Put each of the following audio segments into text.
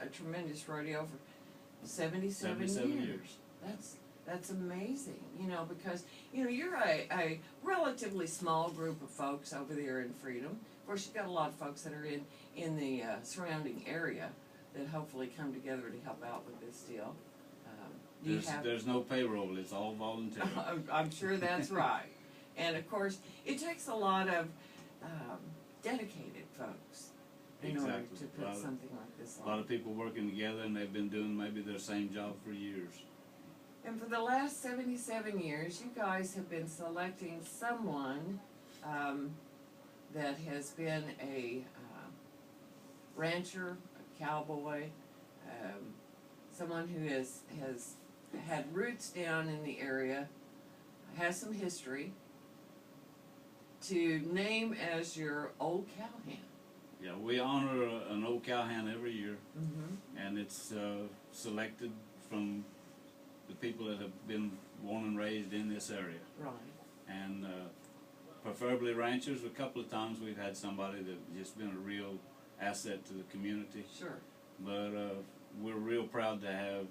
tremendous rodeo for 77 years. That's amazing, you know, because, you know, you're a relatively small group of folks over there in Freedom. Of course, you've got a lot of folks that are in the surrounding area that hopefully come together to help out with this deal. There's no payroll, it's all voluntary. I'm sure that's right. And of course, it takes a lot of dedicated folks in order to put something like this on. A lot of people working together, and they've been doing maybe their same job for years. And for the last 77 years, you guys have been selecting someone that has been a rancher, a cowboy, someone who has had roots down in the area, has some history, to name as your old cowhand. Yeah, we honor an old cowhand every year, and it's selected from the people that have been born and raised in this area. Right. And preferably ranchers. A couple of times we've had somebody that just been a real asset to the community. Sure. But we're real proud to have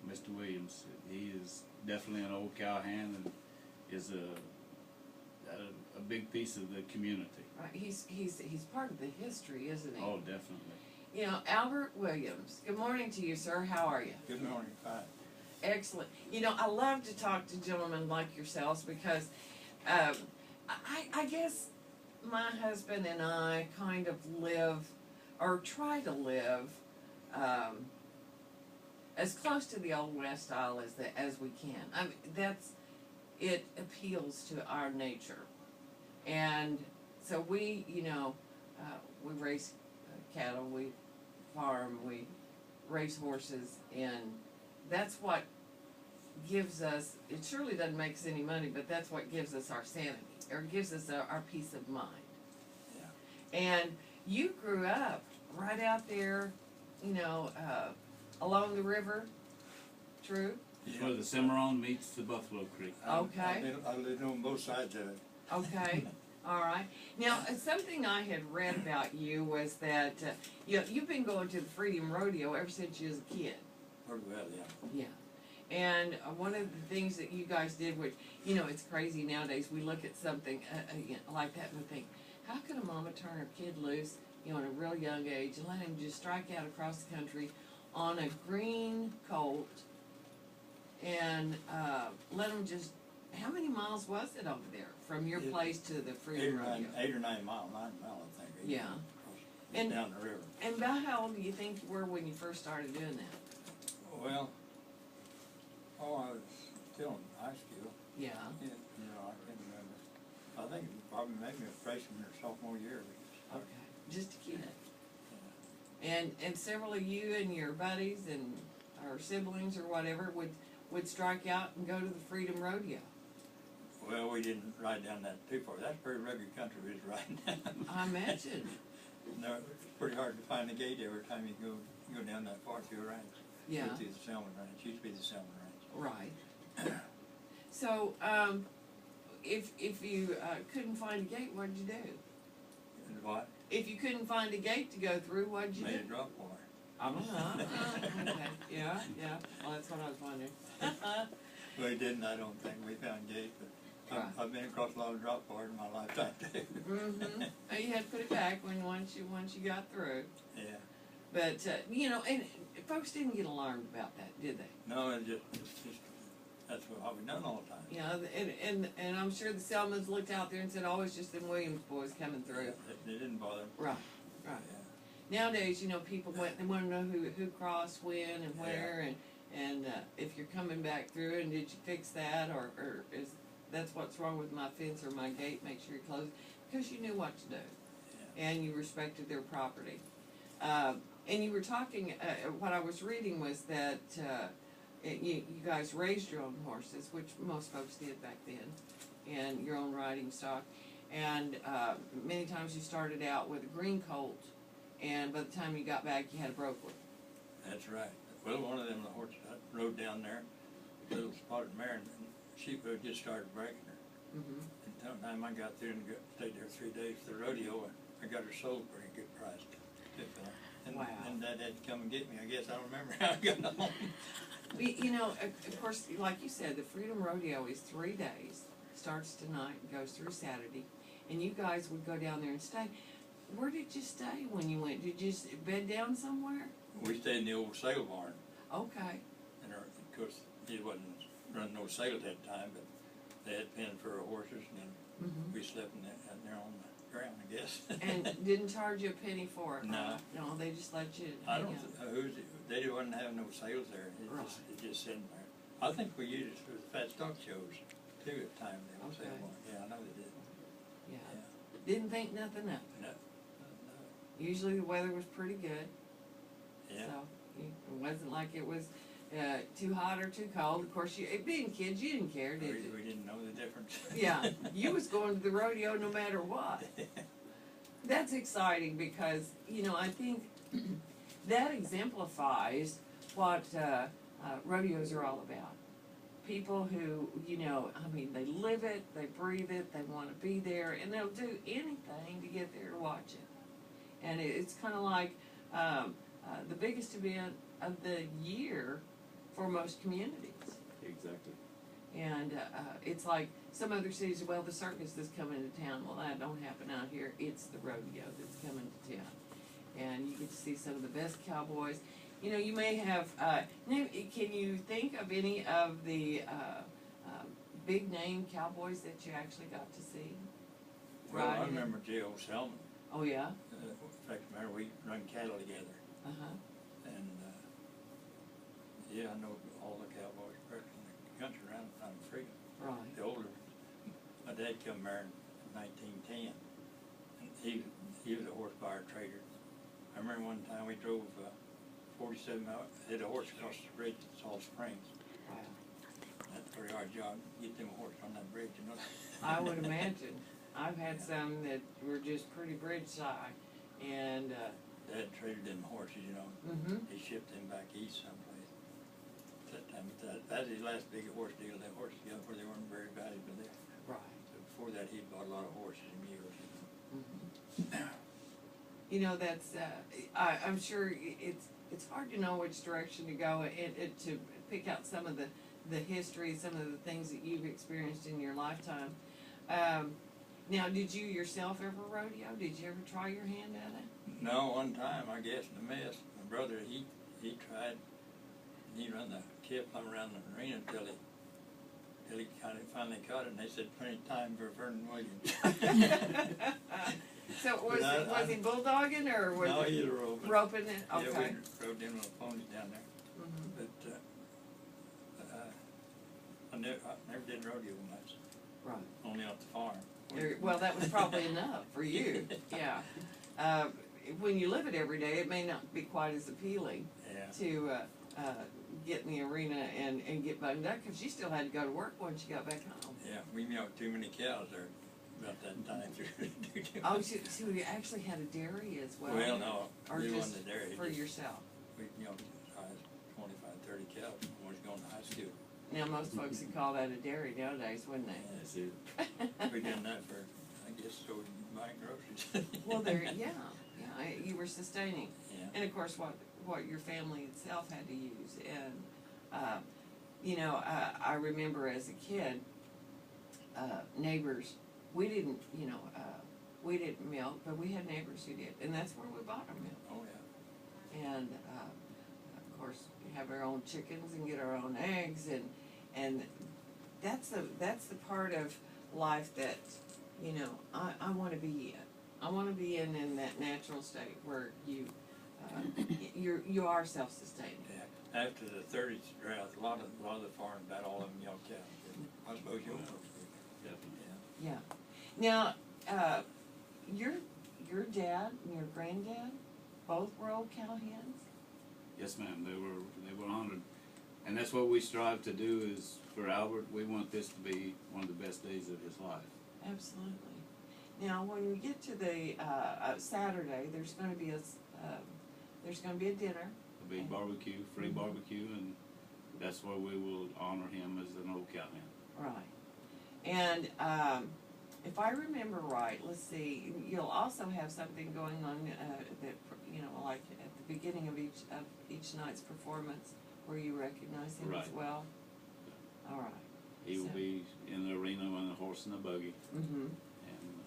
Mr. Williams. He is definitely an old cowhand and is a big piece of the community. Right. He's part of the history, isn't he? Oh, definitely. You know, Albert Williams. Good morning to you, sir. How are you? Good morning. Fine. Excellent. You know, I love to talk to gentlemen like yourselves because I guess my husband and I kind of live, or try to live, as close to the Old West style as we can. I mean, it appeals to our nature. And so we, you know, we raise cattle, we farm, we raise horses, and that's what gives us, it surely doesn't make us any money, but that's what gives us our sanity, or gives us our peace of mind. Yeah. And you grew up right out there, you know, along the river, true? It's where the Cimarron meets the Buffalo Creek. Okay. I lived on both sides of it. Okay. All right. Now, something I had read about you was that you've been going to the Freedom Rodeo ever since you was a kid. Well, yeah. Yeah. And one of the things that you guys did, which, you know, it's crazy nowadays, we look at something like that and we think, how could a mama turn her kid loose, you know, at a real young age and let him just strike out across the country on a green colt and let him just, how many miles was it over there from your place to the Freedom Rodeo? 8 or 9 miles, 9 miles, I think. Yeah. And down the river. And about how old do you think you were when you first started doing that? Well, I was still in high school. Yeah. You know, I can't remember. I think it probably maybe a freshman or sophomore year. Okay. Just a kid. Yeah. And several of you and your buddies and or siblings or whatever would strike out and go to the Freedom Rodeo. Well, we didn't ride down that too far. That's pretty rugged country we was riding down. I imagine. No, it's pretty hard to find the gate every time you go down that far through a ranch. Yeah. Go through the Selman Ranch. Used to be the Selman Ranch. Right. So, if you couldn't find a gate, what'd you do? And what? If you couldn't find a gate to go through, what'd you Made do? a drop bar. Okay. Yeah. Well, that's what I was wondering. We didn't, I don't think. We found gate, but I've been across a lot of drop bars in my lifetime too. You had to put it back once you got through. Yeah. But you know, and folks didn't get alarmed about that, did they? No, it's just that's what we've done all the time. Yeah, and I'm sure the Selmans looked out there and said, "Oh, it's just them Williams boys coming through." They didn't bother. Right. Yeah. Nowadays, you know, people they want to know who crossed when and where, and if you're coming back through, and did you fix that, or is that's what's wrong with my fence or my gate? Make sure you close it, because you knew what to do, and you respected their property. And you were talking. What I was reading was that you guys raised your own horses, which most folks did back then, and your own riding stock. And many times you started out with a green colt, and by the time you got back, you had a broke one. That's right. Well, one of them, the horse I rode down there, little spotted mare, and she just started breaking her. Until the time I got there and stayed there 3 days for the rodeo, I got her sold for a good price. Wow. And Dad had to come and get me. I guess I don't remember how I got home. You know, of course, like you said, the Freedom Rodeo is 3 days. Starts tonight and goes through Saturday. And you guys would go down there and stay. Where did you stay when you went? Did you bed down somewhere? We stayed in the old sale barn. Okay. And of course, it wasn't running no sales at that time, but they had pen for our horses, and then we slept in that, out there on the ground, I guess. And didn't charge you a penny for it? No. No, they just let you I hang don't, out. they wasn't having no sales there. It just sitting there. I think we used it for the fat stock shows too at the time. They would sell Okay. one. Yeah, I know they did. Yeah. Yeah. Didn't think nothing of it. No. Usually the weather was pretty good. Yeah. So it wasn't like it was too hot or too cold. Of course, being kids, you didn't care, did you? We didn't know the difference. Yeah, you was going to the rodeo no matter what. That's exciting because, you know, I think that exemplifies what rodeos are all about. People who, you know, I mean, they live it, they breathe it, they want to be there, and they'll do anything to get there to watch it. And it's kind of like the biggest event of the year for most communities. Exactly. And it's like some other cities, well, the circus is coming to town. Well, that don't happen out here. It's the rodeo that's coming to town. And you get to see some of the best cowboys. You know, you may have, can you think of any of the big name cowboys that you actually got to see? Well, I Riding? remember J.O. Selman. Oh, yeah? In fact, remember we run cattle together. Uh-huh. And, yeah, I know all the cowboys in the country around Freedom. Right. The older, my dad come there in 1910, and he was a horse buyer trader. I remember one time we drove 47 miles, hit a horse across the bridge at Salt Springs. Wow. That's a pretty hard job, get them horses on that bridge, you know. I would imagine. I've had some that were just pretty bridge side. And, Dad traded them horses, you know. He shipped them back east someplace. That time, that was his last big horse deal. That horses got where they weren't very valuable there. right. So before that, he'd bought a lot of horses and mules. You know, that's, I'm sure it's hard to know which direction to go and to pick out some of the history, some of the things that you've experienced in your lifetime. Now, did you yourself ever rodeo? Did you ever try your hand at it? No, one time, I guess, in the mess, my brother, he tried, he run the kip around the arena until he kind of finally caught it, and they said plenty of time for Vernon Williams. So was he bulldogging or was No, it he was roping. roping it? Yeah, Okay. we rode them little ponies down there. But I never did rodeo much, Right. only off the farm. Well, that was probably enough for you. Yeah. When you live it every day, it may not be quite as appealing Yeah. to get in the arena and get buttoned up because you still had to go to work once you got back home. Yeah, we milked too many cows there about that time. Oh, so you actually had a dairy as well? Well, no, Or we just wasn't a dairy. for just- yourself? We milked as high as 25, 30 cows when we was going to high school. Now, most folks would call that a dairy nowadays, wouldn't they? That's it. We done that for, I guess, so we can buy groceries. Well, you were sustaining. Yeah. And of course, what your family itself had to use. And, you know, I remember as a kid, neighbors, we didn't, you know, we didn't milk, but we had neighbors who did. And that's where we bought our milk. Oh, yeah. And, of course, we have our own chickens and get our own eggs. And that's the part of life that, you know, I want to be in. I want to be in that natural state where you are self-sustaining. Yeah. After the 30s drought, a lot of the farms, about all of them milked cows. I suppose you know. Definitely. Yeah. Yeah. Now, your dad and your granddad both were old cowhands? Yes, ma'am. They were honored, and that's what we strive to do. Is for Albert, we want this to be one of the best days of his life. Absolutely. Now, when we get to the Saturday, there's going to be a dinner. A big barbecue, free barbecue, and that's where we will honor him as an old cowhand. Right. And if I remember right, let's see, you'll also have something going on that, you know, like at the the beginning of each night's performance where you recognize him as Right. well? All right. He will So- be in the arena on a horse and a buggy, Mm-hmm. and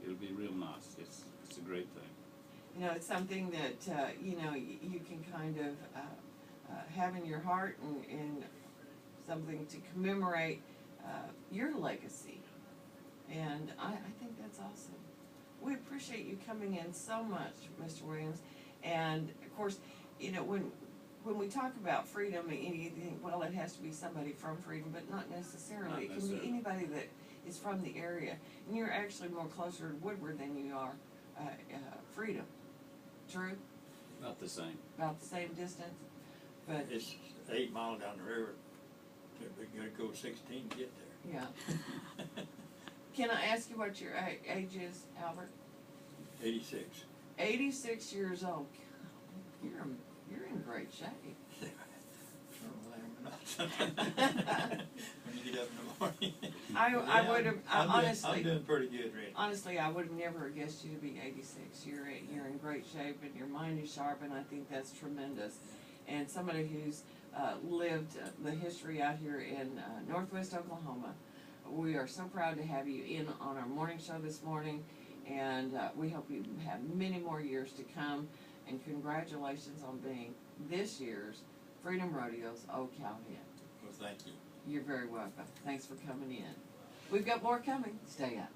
it'll be real nice. It's a great thing. You know, it's something that, you know, you can kind of have in your heart and something to commemorate your legacy. And I think that's awesome. We appreciate you coming in so much, Mr. Williams. And of course, you know, when we talk about freedom, you think, well, it has to be somebody from Freedom, but not necessarily. Not It can necessarily. be anybody that is from the area. And you're actually more closer to Woodward than you are Freedom. True? Not the same. About the same distance? But, It's 8 miles down the river. We're gonna go 16 to get there. yeah. Can I ask you what your age is, Albert? 86. 86 years old. You're in great shape. When you get up in the morning. I would have, honestly. I'm doing pretty good, Randy. Honestly, I would have never guessed you to be 86. You're in great shape and your mind is sharp, and I think that's tremendous. And somebody who's lived the history out here in Northwest Oklahoma, we are so proud to have you in on our morning show this morning, and we hope you have many more years to come. And congratulations on being this year's Freedom Rodeo's Old Cowhand. Well, thank you. You're very welcome. Thanks for coming in. We've got more coming. Stay up.